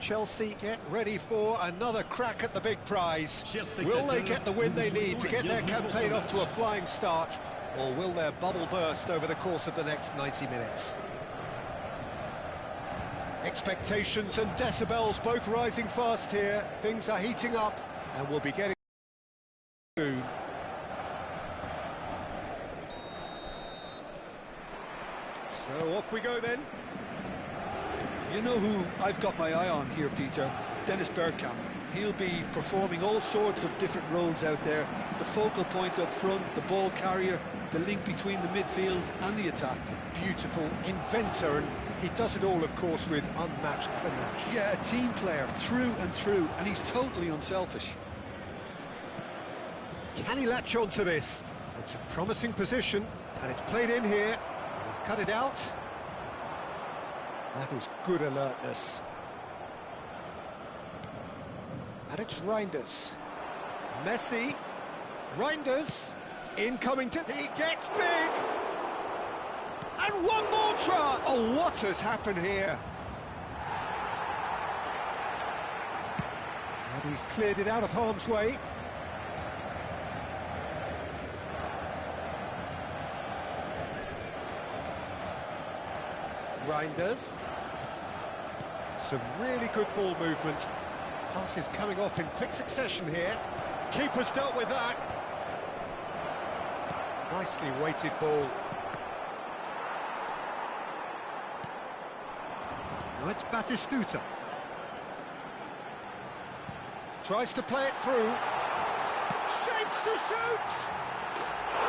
Chelsea get ready for another crack at the big prize. Will they get the win they need to get their campaign off to a flying start, or will their bubble burst over the course of the next 90 minutes? Expectations and decibels both rising fast here. Things are heating up, and we'll be getting soon. So off we go then. You know who I've got my eye on here, Peter? Dennis Bergkamp. He'll be performing all sorts of different roles out there. The focal point up front, the ball carrier, the link between the midfield and the attack. Beautiful inventor, and he does it all, of course, with unmatched panache. Yeah, a team player through and through, and he's totally unselfish. Can he latch on to this? It's a promising position, and it's played in here. He's cut it out. That is good alertness. And it's Reinders. Messi. Reinders. Incoming to... He gets big! And one more try! Oh, what has happened here? And he's cleared it out of harm's way. Reinders. Some really good ball movement. Passes coming off in quick succession here. Keeper's dealt with that. Nicely weighted ball. Now it's Batistuta. Tries to play it through. Shapes to shoot!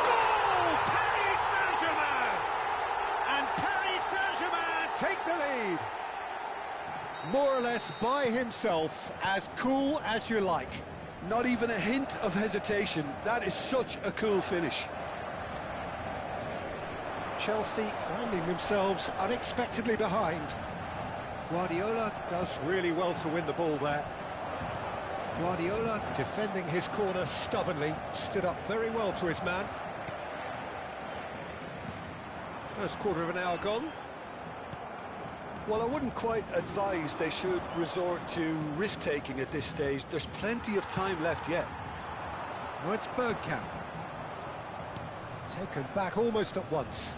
Goal! Paris Saint-Germain! And Paris Saint-Germain take the lead. More or less by himself, as cool as you like. Not even a hint of hesitation. That is such a cool finish. Chelsea finding themselves unexpectedly behind. Guardiola does really well to win the ball there. Guardiola defending his corner stubbornly, stood up very well to his man. First quarter of an hour gone. Well, I wouldn't quite advise they should resort to risk-taking at this stage. There's plenty of time left yet. Now it's Bergkamp. Taken back almost at once.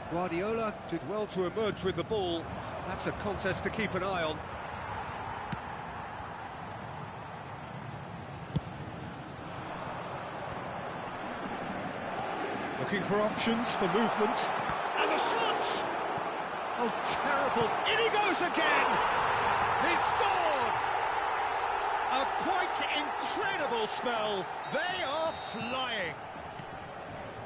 Guardiola did well to emerge with the ball. That's a contest to keep an eye on. Looking for options for movement. And the shot! Oh, terrible. In he goes again! He scored! A quite incredible spell. They are flying.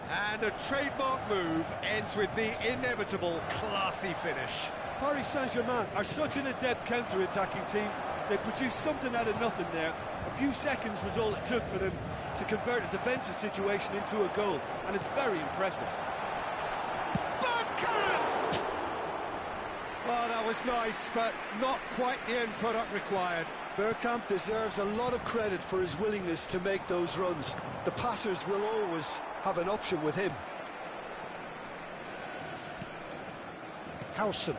And a trademark move ends with the inevitable classy finish. Paris Saint-Germain are such an adept counter-attacking team. They produced something out of nothing there. A few seconds was all it took for them to convert a defensive situation into a goal, and it's very impressive. Bergkamp! Well, that was nice, but not quite the end product required. Bergkamp deserves a lot of credit for his willingness to make those runs. The passers will always have an option with him. Howson.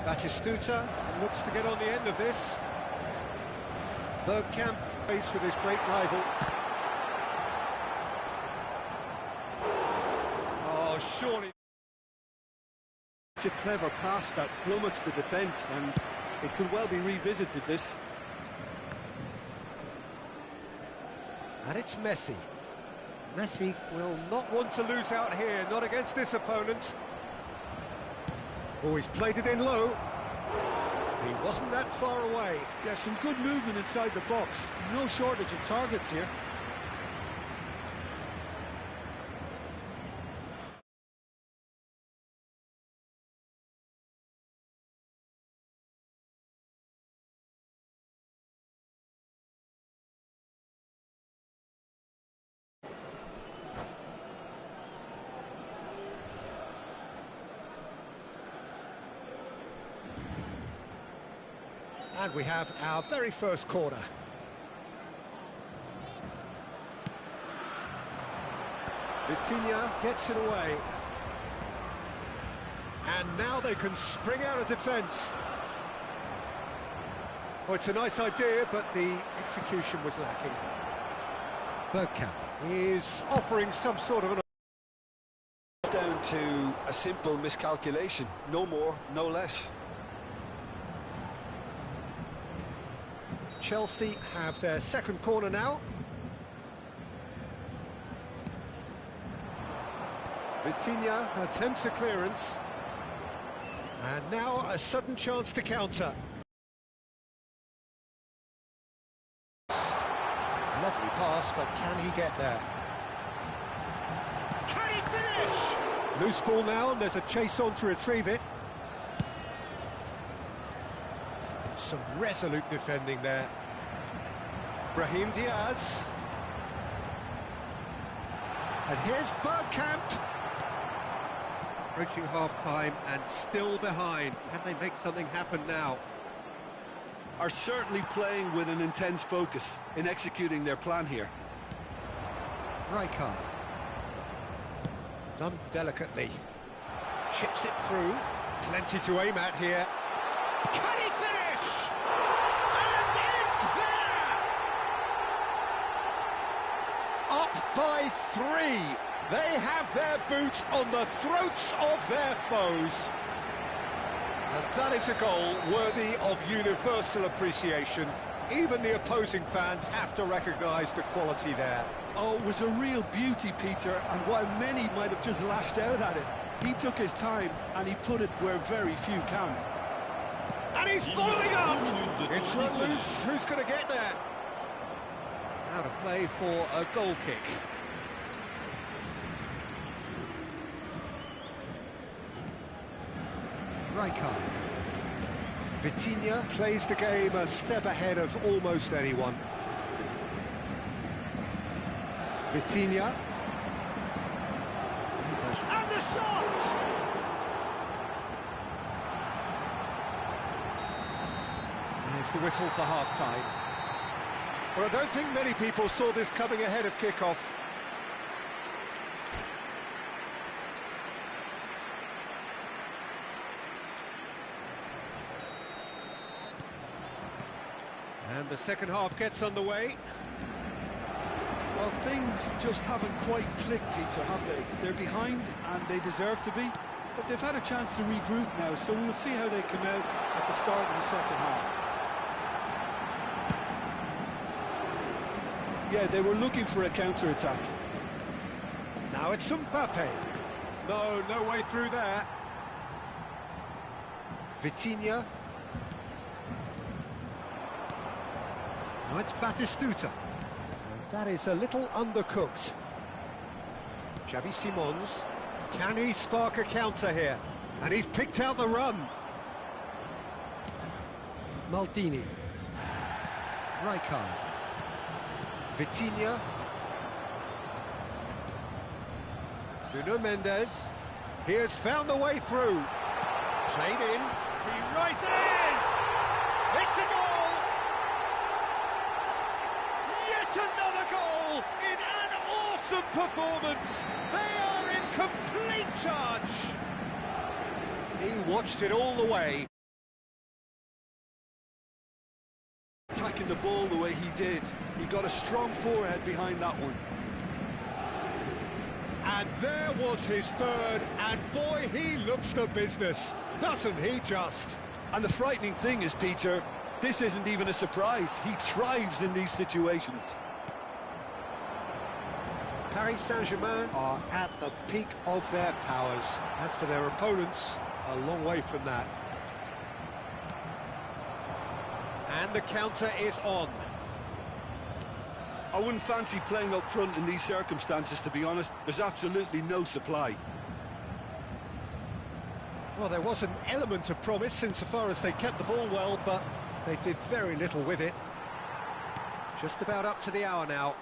Batistuta looks to get on the end of this. Bergkamp faced with his great rival. Oh, surely. It's a clever pass that plummets the defence, and it could well be revisited, this. And it's Messi. Messi will not want to lose out here, not against this opponent. Oh, he's played it in low. He wasn't that far away. Yeah, some good movement inside the box. No shortage of targets here. And we have our very first corner. Vitinha gets it away. And now they can spring out of defence. Well, it's a nice idea, but the execution was lacking. Bergkamp is offering some sort of an... It's down to a simple miscalculation, no more, no less. Chelsea have their second corner now. Vitinha attempts a clearance. And now a sudden chance to counter. Lovely pass, but can he get there? Can he finish? Loose ball now, and there's a chase on to retrieve it. Some resolute defending there. Brahim Diaz. And here's Bergkamp. Approaching half-time and still behind. Can they make something happen now? Are certainly playing with an intense focus in executing their plan here. Rijkaard. Done delicately. Chips it through. Plenty to aim at here. Can he finish? And it's there! Up by 3. They have their boots on the throats of their foes. And that is a goal worthy of universal appreciation. Even the opposing fans have to recognise the quality there. Oh, it was a real beauty, Peter, and while many might have just lashed out at it, he took his time and he put it where very few can. And he's following up! It's run loose, who's going to get there? Out of play for a goal kick. Rijkaard. Vitinha plays the game a step ahead of almost anyone. Vitinha. And the shot! There's the whistle for half-time. Well, I don't think many people saw this coming ahead of kick-off. And the second half gets underway. Well, things just haven't quite clicked, Peter, have they? They're behind, and they deserve to be, but they've had a chance to regroup now, so we'll see how they come out at the start of the second half. Yeah, they were looking for a counter-attack. Now it's Mbappe. No way through there. Vitinha. Now it's Batistuta. And that is a little undercooked. Xavi Simons. Can he spark a counter here? And he's picked out the run. Maldini. Rijkaard. Vitinha. Nuno Mendes. He has found the way through. Played in. He rises! It's a goal! Yet another goal in an awesome performance. They are in complete charge. He watched it all the way. Attacking the ball the way he did, he got a strong forehead behind that one. And there was his third, and boy, he looks the business, doesn't he just? And the frightening thing is, Peter, this isn't even a surprise. He thrives in these situations. Paris Saint-Germain are at the peak of their powers. As for their opponents, a long way from that. And the counter is on. I wouldn't fancy playing up front in these circumstances, to be honest. There's absolutely no supply. Well, there was an element of promise insofar as they kept the ball well, but they did very little with it. Just about up to the hour now.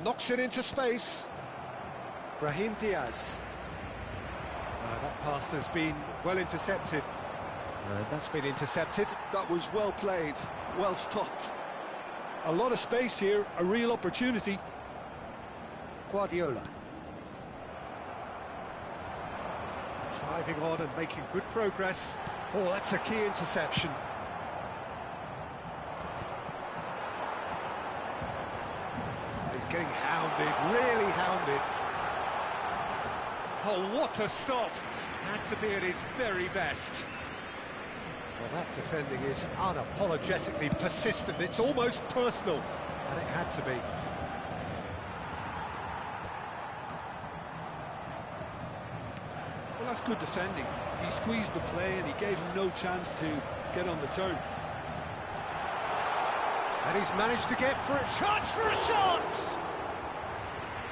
Knocks it into space. Brahim Diaz. That pass has been well intercepted. That's been intercepted. That was well played, well stopped. A lot of space here, a real opportunity. Guardiola. Driving on and making good progress. Oh, that's a key interception. Oh, he's getting hounded, really hounded. Oh, what a stop! Had to be at his very best. Well, that defending is unapologetically persistent. It's almost personal, and it had to be. Well, that's good defending. He squeezed the play and he gave him no chance to get on the turn. And he's managed to get for a chance for a shot!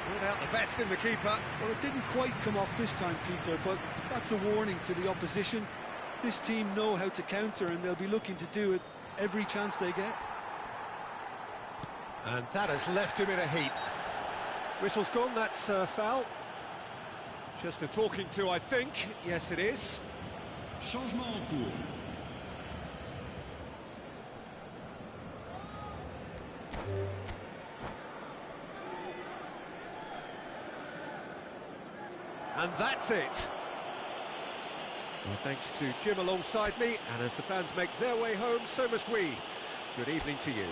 Brought out the best in the keeper. Well, it didn't quite come off this time, Peter, but that's a warning to the opposition. This team know how to counter and they'll be looking to do it every chance they get. And that has left him in a heap. Whistle's gone, that's a foul. Just a talking to, I think. Yes, it is. Changement en cours. And that's it. Well, thanks to Jim alongside me, and as the fans make their way home, so must we. Good evening to you.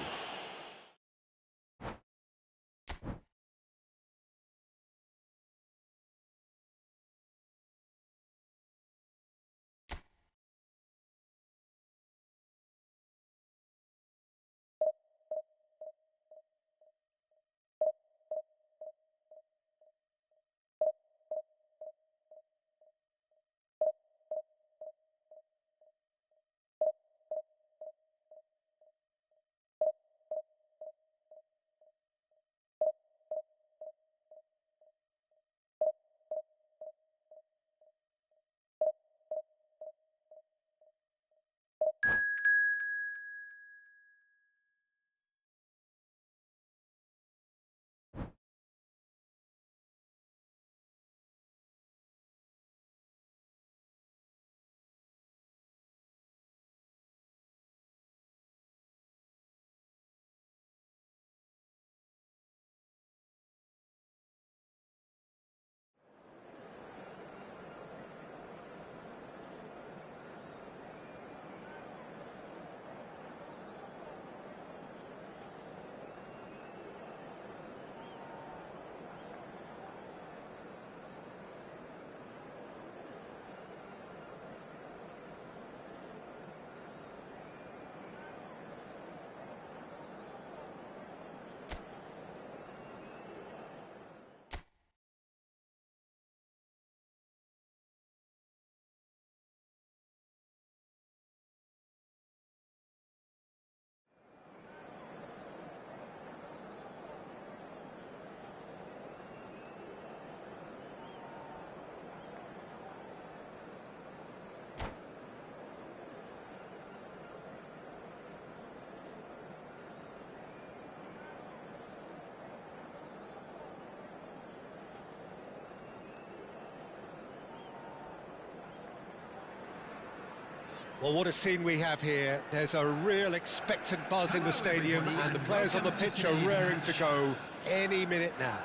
Well, what a scene we have here. There's a real expectant buzz in the stadium, and the players on the pitch are raring to go any minute now.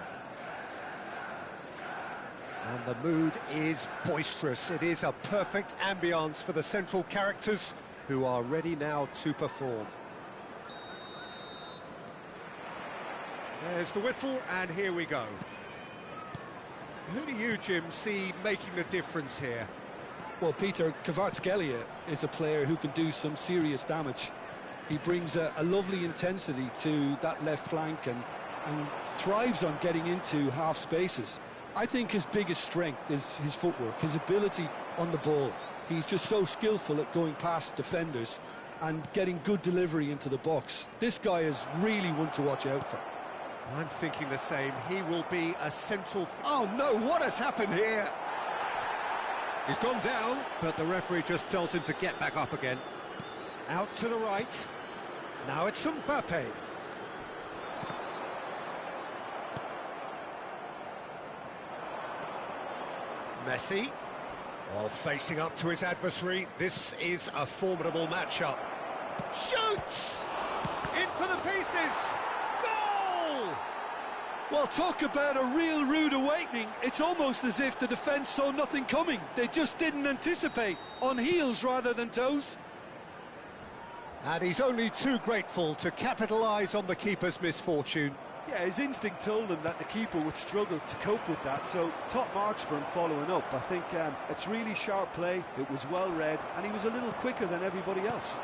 And the mood is boisterous. It is a perfect ambience for the central characters who are ready now to perform. There's the whistle, and here we go. Who do you, Jim, see making the difference here? Well, Peter, Kvaratskhelia is a player who can do some serious damage. He brings a lovely intensity to that left flank and thrives on getting into half spaces. I think his biggest strength is his footwork, his ability on the ball. He's just so skillful at going past defenders and getting good delivery into the box. This guy is really one to watch out for. I'm thinking the same. He will be a central... Oh, no, what has happened here? He's gone down, but the referee just tells him to get back up again. Out to the right. Now it's Mbappe. Messi. Oh, facing up to his adversary. This is a formidable matchup. Shoots! In for the pieces! Goal! Well, talk about a real rude awakening. It's almost as if the defence saw nothing coming. They just didn't anticipate, on heels rather than toes. And he's only too grateful to capitalise on the keeper's misfortune. Yeah, his instinct told him that the keeper would struggle to cope with that, so top marks for him following up. I think it's really sharp play, it was well read, and he was a little quicker than everybody else.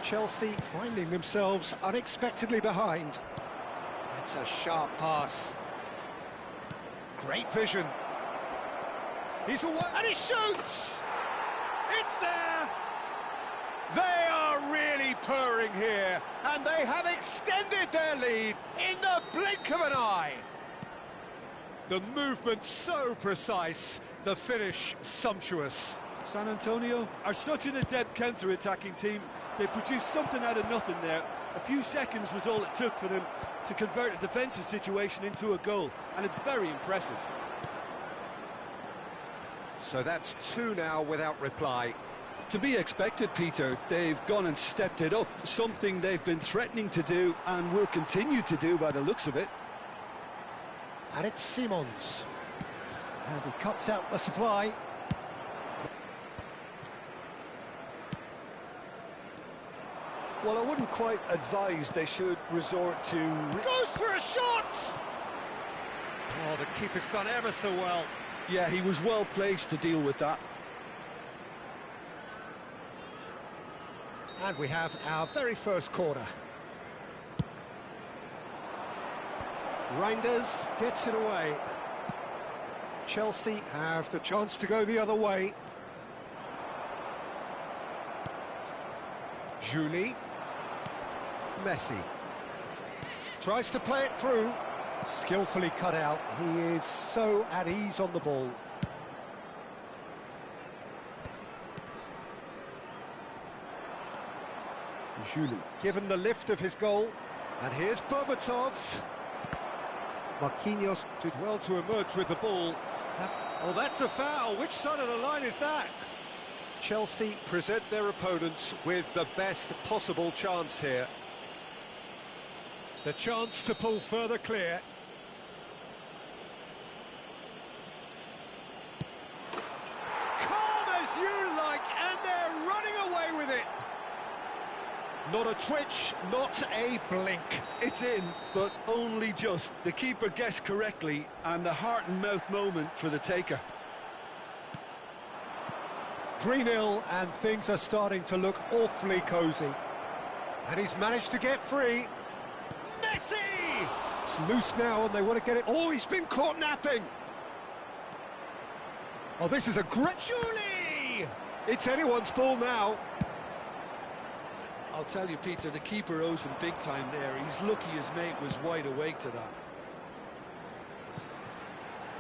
Chelsea finding themselves unexpectedly behind. That's a sharp pass. Great vision. He's away, and he shoots! It's there! They are really purring here, and they have extended their lead in the blink of an eye. The movement so precise, the finish sumptuous. San Antonio are such an adept counter-attacking team. They produced something out of nothing there. A few seconds was all it took for them to convert a defensive situation into a goal, and it's very impressive. So that's two now without reply. To be expected, Peter. They've gone and stepped it up, something they've been threatening to do and will continue to do by the looks of it. And it's Simons. And he cuts out the supply. Well, I wouldn't quite advise they should resort to... Goes for a shot! Oh, the keeper's done ever so well. Yeah, he was well placed to deal with that. And we have our very first corner. Reinders gets it away. Chelsea have the chance to go the other way. Julie. Messi. Tries to play it through. Skillfully cut out. He is so at ease on the ball. Julie, given the lift of his goal, and here's Berbatov. Marquinhos did well to emerge with the ball. That's a foul. Which side of the line is that? Chelsea present their opponents with the best possible chance here. The chance to pull further clear. Calm as you like, and they're running away with it. Not a twitch, not a blink. It's in, but only just. The keeper guessed correctly, and a heart-and-mouth moment for the taker. 3-0, and things are starting to look awfully cosy. And he's managed to get free. Messi! It's loose now, and they want to get it. Oh, he's been caught napping. Oh, this is a great... Julie! It's anyone's ball now. I'll tell you, Peter, the keeper owes him big time there. He's lucky his mate was wide awake to that.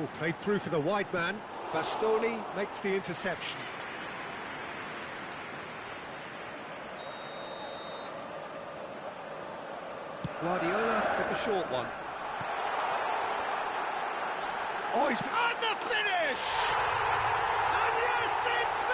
Oh, played through for the wide man. Bastoni makes the interception. Guardiola with the short one. Oh, he's... And the finish! And yes, it's there!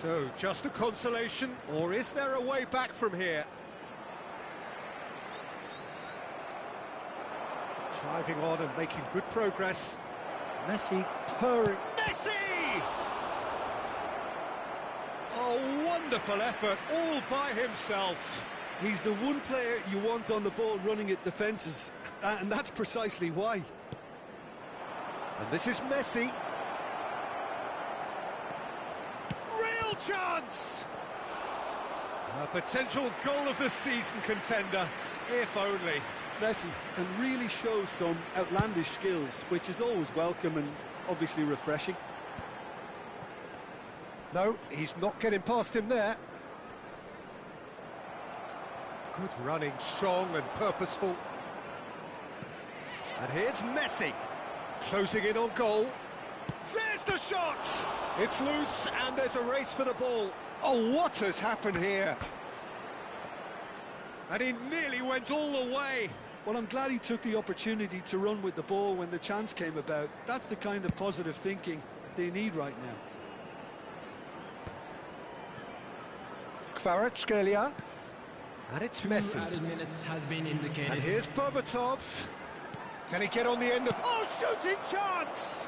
So, just a consolation, or is there a way back from here? Driving on and making good progress. Messi purring. Messi! Oh, wonderful effort, all by himself. He's the one player you want on the ball running at defences, and that's precisely why. And this is Messi. Real chance! A potential goal of the season contender, if only. Messi can really show some outlandish skills, which is always welcome and obviously refreshing. No, he's not getting past him there. Good running, strong and purposeful. And here's Messi, closing in on goal. There's the shot! It's loose and there's a race for the ball. Oh, what has happened here? And he nearly went all the way. Well, I'm glad he took the opportunity to run with the ball when the chance came about. That's the kind of positive thinking they need right now. Kvaratskhelia. And it's Messi. Added minutes has been indicated. And here's Berbatov. Can he get on the end of... Oh, shooting chance!